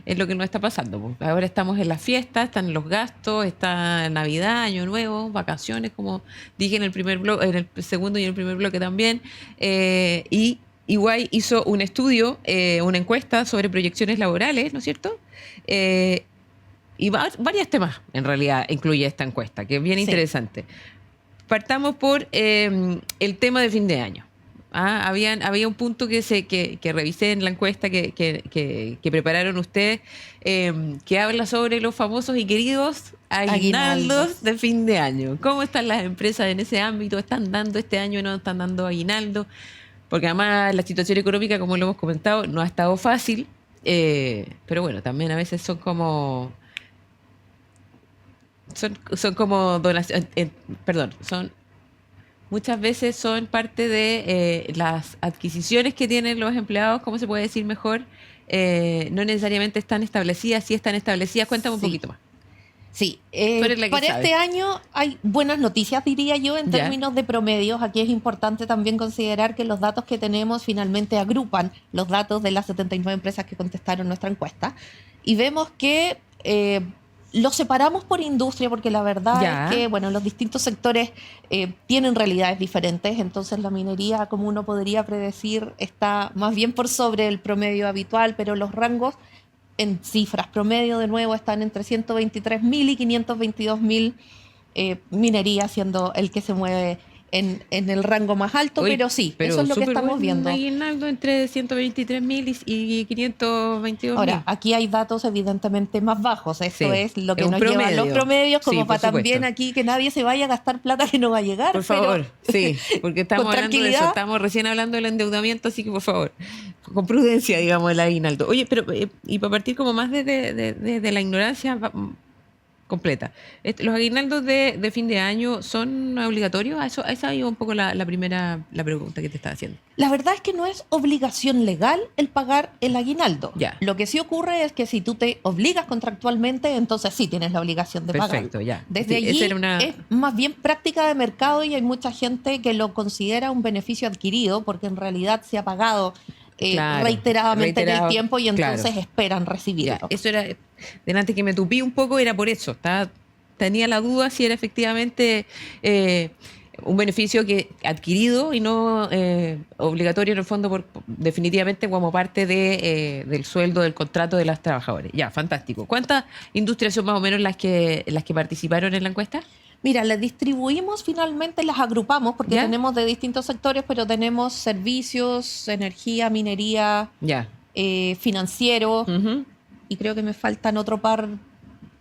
es lo que nos está pasando. Pues. Ahora estamos en las fiestas, están los gastos, está Navidad, Año Nuevo, vacaciones, como dije en el primer bloque, en el segundo y en el primer bloque también. Y EY hizo un estudio, una encuesta sobre proyecciones laborales, ¿no es cierto? Y varios temas, en realidad, incluye esta encuesta, que es bien interesante. Partamos por el tema de fin de año. Había un punto que revisé en la encuesta que prepararon ustedes, que habla sobre los famosos y queridos aguinaldos de fin de año. ¿Cómo están las empresas en ese ámbito? ¿Están dando este año, no están dando aguinaldo? Porque además la situación económica, como lo hemos comentado, no ha estado fácil, pero bueno, también a veces son como donaciones, muchas veces son parte de las adquisiciones que tienen los empleados, ¿cómo se puede decir mejor? No necesariamente están establecidas, sí están establecidas. Cuéntame un poquito más. Sí, Tú eres la que para sabe. este año hay buenas noticias, diría yo, en términos de promedios. Aquí es importante también considerar que los datos que tenemos finalmente agrupan los datos de las 79 empresas que contestaron nuestra encuesta, y vemos que los separamos por industria, porque la verdad es que bueno, los distintos sectores tienen realidades diferentes. Entonces la minería, como uno podría predecir, está más bien por sobre el promedio habitual, pero los rangos en cifras promedio, de nuevo, están entre 123.000 y 522.000, minería siendo el que se mueve en el rango más alto. Pero sí, eso es lo que estamos viendo. Un aguinaldo entre 123.000 y 522.000. Ahora, aquí hay datos evidentemente más bajos. Esto es lo que es nos promedio. lleva a los promedios, como Sí, para por supuesto. también aquí que nadie se vaya a gastar plata que no va a llegar. Por favor, sí, porque estamos con hablando de eso, tranquilidad. estamos recién hablando del endeudamiento, así que por favor, con prudencia, digamos, el aguinaldo. Oye, pero y para partir como más de la ignorancia completa, ¿los aguinaldos de fin de año son obligatorios? Esa es un poco la pregunta que te estaba haciendo. La verdad es que no es obligación legal el pagar el aguinaldo. Ya. Lo que sí ocurre es que si tú te obligas contractualmente, entonces sí tienes la obligación de pagarlo. Perfecto, ya. Desde Sí, allí esa era es más bien práctica de mercado, y hay mucha gente que lo considera un beneficio adquirido, porque en realidad se ha pagado Claro, reiteradamente en el reiterado, tiempo, y entonces claro. esperan Ya, recibirlo. eso era, delante que me tupí un poco, era por eso. Tenía la duda si era efectivamente un beneficio adquirido y no obligatorio en el fondo, definitivamente como parte del sueldo, del contrato de los trabajadores. Ya, fantástico. ¿Cuántas industrias son más o menos las que participaron en la encuesta? Mira, las distribuimos finalmente, las agrupamos, porque ¿Ya? tenemos de distintos sectores, pero tenemos servicios, energía, minería, Ya. financiero, Ujú. y creo que me faltan otro par.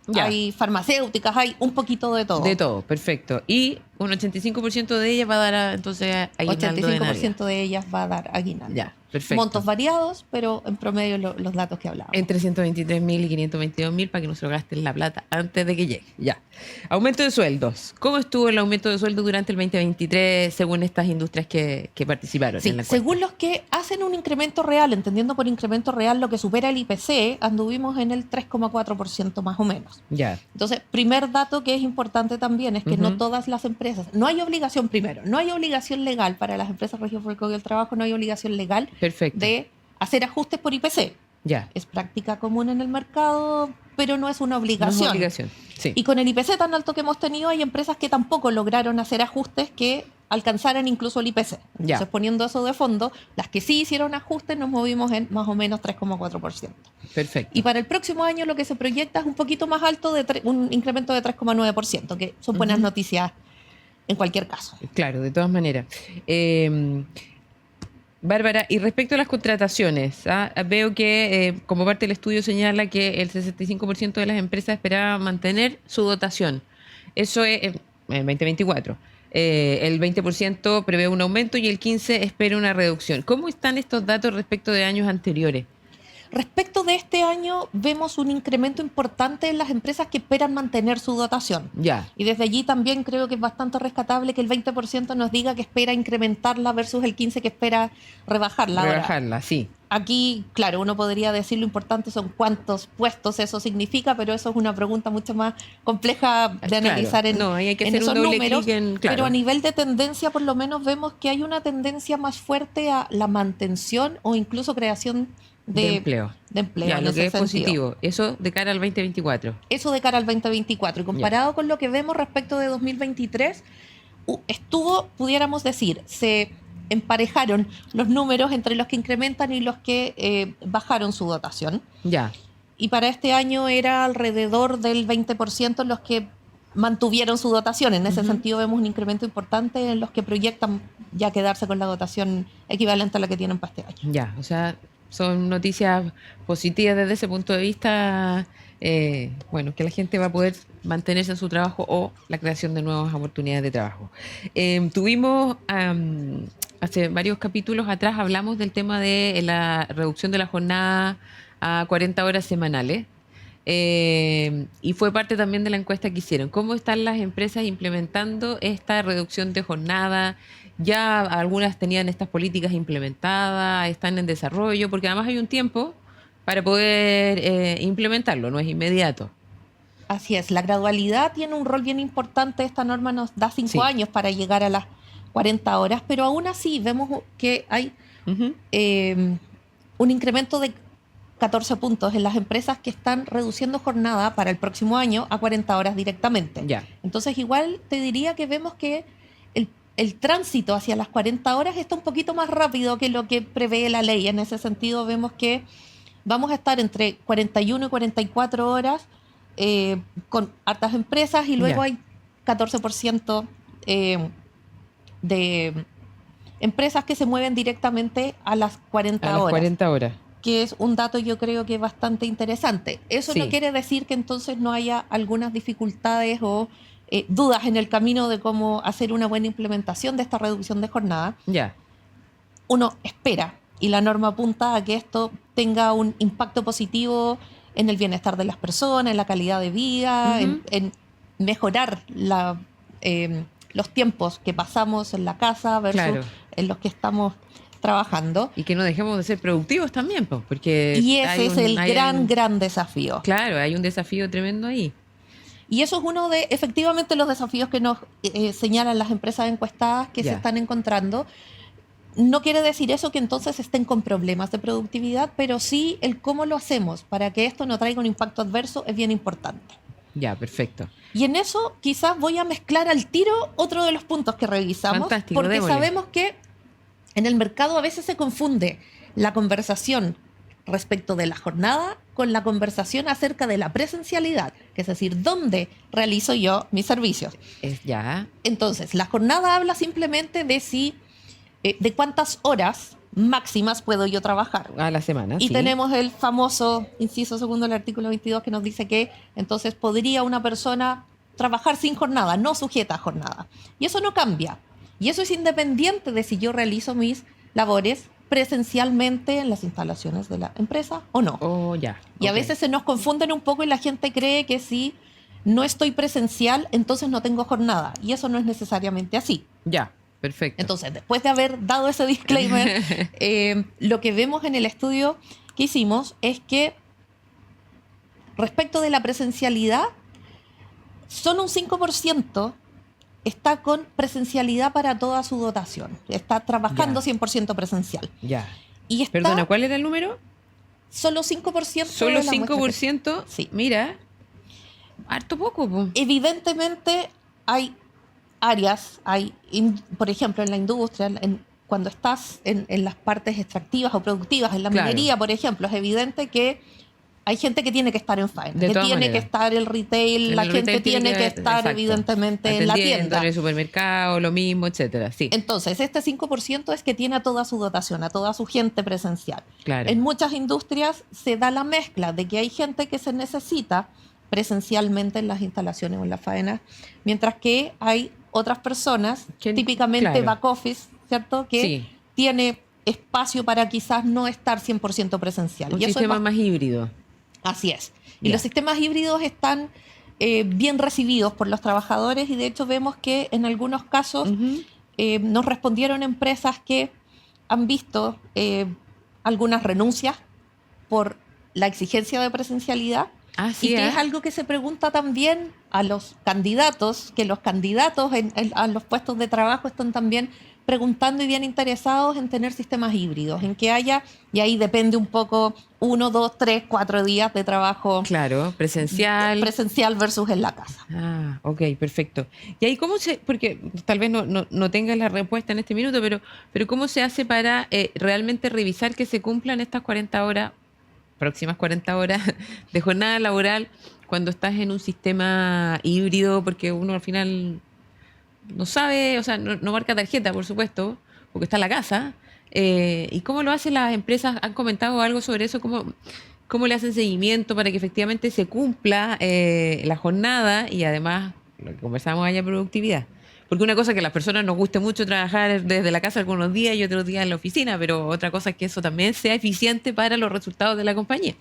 Ya. Hay farmacéuticas, hay un poquito de todo. De todo, perfecto. Y un 85% de ellas va a dar entonces aguinaldo de Navidad. 85% de ellas va a dar aguinaldo. Ya, perfecto. Montos variados, pero en promedio los datos que hablábamos. Entre 123.000 y 522.000 para que no se lo gasten la plata antes de que llegue. Ya. Aumento de sueldos. ¿Cómo estuvo el aumento de sueldo durante el 2023 según estas industrias que participaron Sí, en la encuesta? según los que hacen un incremento real, entendiendo por incremento real lo que supera el IPC, anduvimos en el 3,4% más o menos. Ya. Entonces, primer dato que es importante también es que no todas las empresas, no hay obligación primero, no hay obligación legal para las empresas regias por el Código del Trabajo, no hay obligación legal Perfecto. de hacer ajustes por IPC. Ya. Es práctica común en el mercado, pero no es una No es obligación. obligación. Sí. Y con el IPC tan alto que hemos tenido, hay empresas que tampoco lograron hacer ajustes que alcanzaran incluso el IPC. Entonces, Ya. poniendo eso de fondo, las que sí hicieron ajustes nos movimos en más o menos 3,4%. Perfecto. Y para el próximo año lo que se proyecta es un poquito más alto, un incremento de 3,9%, que son buenas noticias en cualquier caso. Claro, de todas maneras. Bárbara, y respecto a las contrataciones, veo que como parte del estudio señala que el 65% de las empresas esperaba mantener su dotación. Eso es en 2024. El 20% prevé un aumento y el 15% espera una reducción. ¿Cómo están estos datos respecto de años anteriores? Respecto de este año, vemos un incremento importante en las empresas que esperan mantener su dotación. Ya. Y desde allí también creo que es bastante rescatable que el 20% nos diga que espera incrementarla versus el 15% que espera rebajarla. Ahora, Rebajarla, sí. aquí, claro, uno podría decir lo importante son cuántos puestos eso significa, pero eso es una pregunta mucho más compleja de Claro. analizar en, No, ahí hay que en hacer un esos doble números. clic en- claro. Pero a nivel de tendencia, por lo menos vemos que hay una tendencia más fuerte a la mantención o incluso creación De empleo. de empleo Ya, en lo que ese es sentido. positivo. Eso de cara al 2024. Eso de cara al 2024. Y comparado con lo que vemos respecto de 2023, pudiéramos decir, se emparejaron los números entre los que incrementan y los que bajaron su dotación. Ya. Y para este año era alrededor del 20% los que mantuvieron su dotación. En ese sentido vemos un incremento importante en los que proyectan ya quedarse con la dotación equivalente a la que tienen para este año. Ya, o sea, son noticias positivas desde ese punto de vista, bueno, que la gente va a poder mantenerse en su trabajo o la creación de nuevas oportunidades de trabajo. Tuvimos, hace varios capítulos atrás, hablamos del tema de la reducción de la jornada a 40 horas semanales. Y fue parte también de la encuesta que hicieron. ¿Cómo están las empresas implementando esta reducción de jornada? Ya algunas tenían estas políticas implementadas, están en desarrollo, porque además hay un tiempo para poder implementarlo, no es inmediato. Así es, la gradualidad tiene un rol bien importante. Esta norma nos da 5 Sí. años para llegar a las 40 horas, pero aún así vemos que hay Ujú. un incremento de 14 puntos en las empresas que están reduciendo jornada para el próximo año a 40 horas directamente. Ya. Entonces, igual te diría que vemos que el tránsito hacia las 40 horas está un poquito más rápido que lo que prevé la ley. En ese sentido, vemos que vamos a estar entre 41 y 44 horas con hartas empresas y luego Ya. hay 14% de empresas que se mueven directamente a las 40 A las horas. 40 horas. Que es un dato yo creo que es bastante interesante. Eso Sí. no quiere decir que entonces no haya algunas dificultades o dudas en el camino de cómo hacer una buena implementación de esta reducción de jornada. Ya. Uno espera y la norma apunta a que esto tenga un impacto positivo en el bienestar de las personas, en la calidad de vida, Ujú. en mejorar los tiempos que pasamos en la casa versus Claro. en los que estamos trabajando. Y que no dejemos de ser productivos también, pues, porque Y ese hay es el gran desafío. Claro, hay un desafío tremendo ahí. Y eso es uno de, efectivamente, los desafíos que nos señalan las empresas encuestadas que se Ya. están encontrando. No quiere decir eso que entonces estén con problemas de productividad, pero sí el cómo lo hacemos para que esto no traiga un impacto adverso es bien importante. Ya, perfecto. Y en eso quizás voy a mezclar al tiro otro de los puntos que revisamos, Fantástico, porque démosle. sabemos que en el mercado a veces se confunde la conversación respecto de la jornada con la conversación acerca de la presencialidad, que es decir, dónde realizo yo mis servicios. Es ya. Entonces, la jornada habla simplemente de de cuántas horas máximas puedo yo trabajar. A la semana. Y sí. tenemos el famoso inciso segundo del artículo 22 que nos dice que entonces podría una persona trabajar sin jornada, no sujeta a jornada. Y eso no cambia. Y eso es independiente de si yo realizo mis labores presencialmente en las instalaciones de la empresa o no. Oh, ya. Y a ok. veces se nos confunden un poco y la gente cree que si no estoy presencial, entonces no tengo jornada. Y eso no es necesariamente así. Ya, perfecto. Entonces, después de haber dado ese disclaimer, lo que vemos en el estudio que hicimos es que respecto de la presencialidad, solo un 5% está con presencialidad para toda su dotación. Está trabajando Ya. 100% presencial. Ya. Y está Perdona, ¿cuál era el número? solo 5%. Solo de la muestra que- 5%. Sí. Mira, harto poco. Po. Evidentemente hay áreas, por ejemplo, en la industria, cuando estás en las partes extractivas o productivas, en la Claro. minería, por ejemplo, es evidente que hay gente que tiene que estar en faena, De que todas tiene que maneras. estar el retail, En la el gente retail tiene que estar exacto, evidentemente en la atendiendo, tienda. en el supermercado, lo mismo, etcétera. Sí, Entonces, este 5% es que tiene a toda su dotación, a toda su gente presencial. claro. En muchas industrias se da la mezcla de que hay gente que se necesita presencialmente en las instalaciones o en las faenas, mientras que hay otras personas, Que- típicamente claro. back office, ¿cierto? Que Sí. tiene espacio para quizás no estar 100% presencial. Un Y eso es sistema más híbrido. Así es. Y Ya. los sistemas híbridos están bien recibidos por los trabajadores y de hecho vemos que en algunos casos Ujú. nos respondieron empresas que han visto algunas renuncias por la exigencia de presencialidad Ah, sí, y que ¿eh? es algo que se pregunta también a los candidatos, que los candidatos a los puestos de trabajo están también preguntando y bien interesados en tener sistemas híbridos, en que haya, y ahí depende un poco, 1, 2, 3, 4 días de trabajo Claro, presencial. presencial versus en la casa. Ah, ok, perfecto. Y ahí cómo se, porque tal vez no tengas la respuesta en este minuto, pero ¿cómo se hace para realmente revisar que se cumplan estas 40 horas, próximas 40 horas de jornada laboral cuando estás en un sistema híbrido? Porque uno al final no sabe, o sea, no marca tarjeta, por supuesto, porque está en la casa. ¿Y cómo lo hacen las empresas? ¿Han comentado algo sobre eso? ¿Cómo le hacen seguimiento para que efectivamente se cumpla la jornada y además, lo que conversábamos, haya productividad? Porque una cosa es que a las personas nos guste mucho trabajar desde la casa algunos días y otros días en la oficina, pero otra cosa es que eso también sea eficiente para los resultados de la compañía.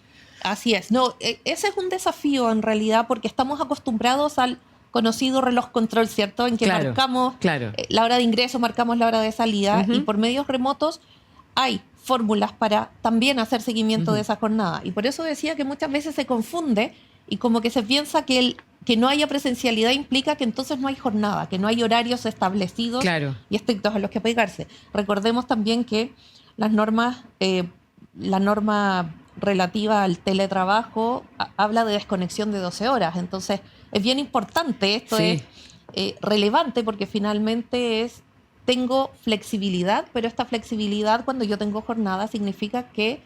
Así es. No, ese es un desafío en realidad porque estamos acostumbrados al conocido reloj control, ¿cierto? En que Claro, marcamos claro. la hora de ingreso, marcamos la hora de salida Ujú. y por medios remotos hay fórmulas para también hacer seguimiento Ujú. de esa jornada. Y por eso decía que muchas veces se confunde y como que se piensa que que no haya presencialidad implica que entonces no hay jornada, que no hay horarios establecidos Claro. y estrictos a los que pegarse. Recordemos también que las normas, la norma relativa al teletrabajo habla de desconexión de 12 horas. Entonces, es bien importante, esto Sí. es relevante porque finalmente tengo flexibilidad, pero esta flexibilidad cuando yo tengo jornada significa que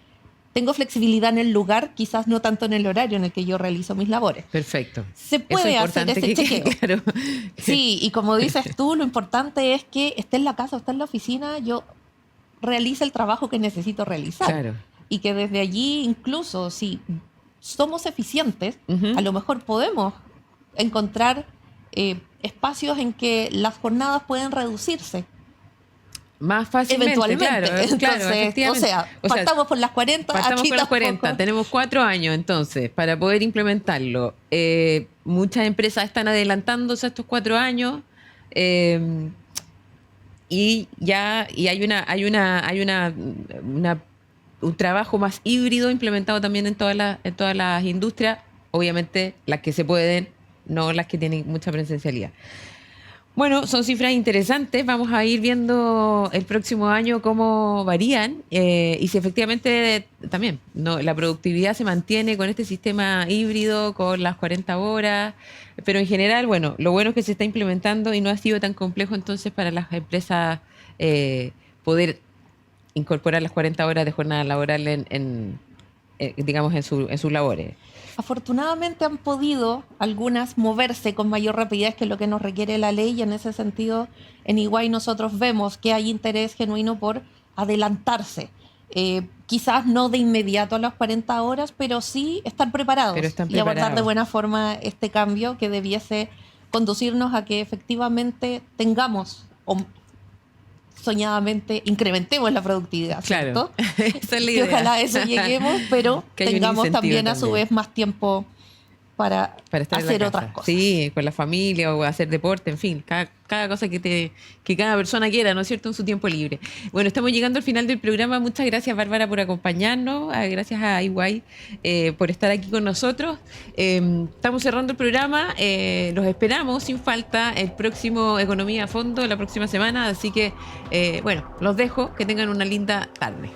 tengo flexibilidad en el lugar, quizás no tanto en el horario en el que yo realizo mis labores. Perfecto. Se puede Eso es hacer importante ese que quede chequeo. claro. Sí, y como dices tú, lo importante es que esté en la casa o esté en la oficina, yo realice el trabajo que necesito realizar. Claro. Y que desde allí, incluso si somos eficientes, Ujú. a lo mejor podemos encontrar espacios en que las jornadas pueden reducirse. Más fácilmente, Eventualmente. claro, Entonces, claro, efectivamente. o sea, partamos por las 40. Partamos aquí con los 40. tampoco. Tenemos 4 años entonces para poder implementarlo. Muchas empresas están adelantándose a estos 4 años y hay un trabajo más híbrido implementado también en todas las industrias, obviamente las que se pueden, no las que tienen mucha presencialidad. Bueno, son cifras interesantes. Vamos a ir viendo el próximo año cómo varían y si efectivamente también la productividad se mantiene con este sistema híbrido, con las 40 horas. Pero en general, bueno, lo bueno es que se está implementando y no ha sido tan complejo entonces para las empresas poder incorporar las 40 horas de jornada laboral digamos, en sus labores. Afortunadamente han podido algunas moverse con mayor rapidez que lo que nos requiere la ley y en ese sentido en Iguay nosotros vemos que hay interés genuino por adelantarse. Quizás no de inmediato a las 40 horas, pero sí estar preparados, y abordar de buena forma este cambio que debiese conducirnos a que efectivamente tengamos soñadamente incrementemos la productividad, ¿cierto? Claro, esa es la Y idea. ojalá a eso lleguemos, pero Que hay un tengamos incentivo también a su también. vez más tiempo para estar en la hacer casa. otras cosas. Sí, con la familia o hacer deporte, en fin, cada cosa que cada persona quiera, ¿no es cierto?, en su tiempo libre. Bueno, estamos llegando al final del programa. Muchas gracias, Bárbara, por acompañarnos. Gracias a Iguay por estar aquí con nosotros. Estamos cerrando el programa. Los esperamos sin falta el próximo Economía a Fondo, la próxima semana. Así que, bueno, los dejo. Que tengan una linda tarde.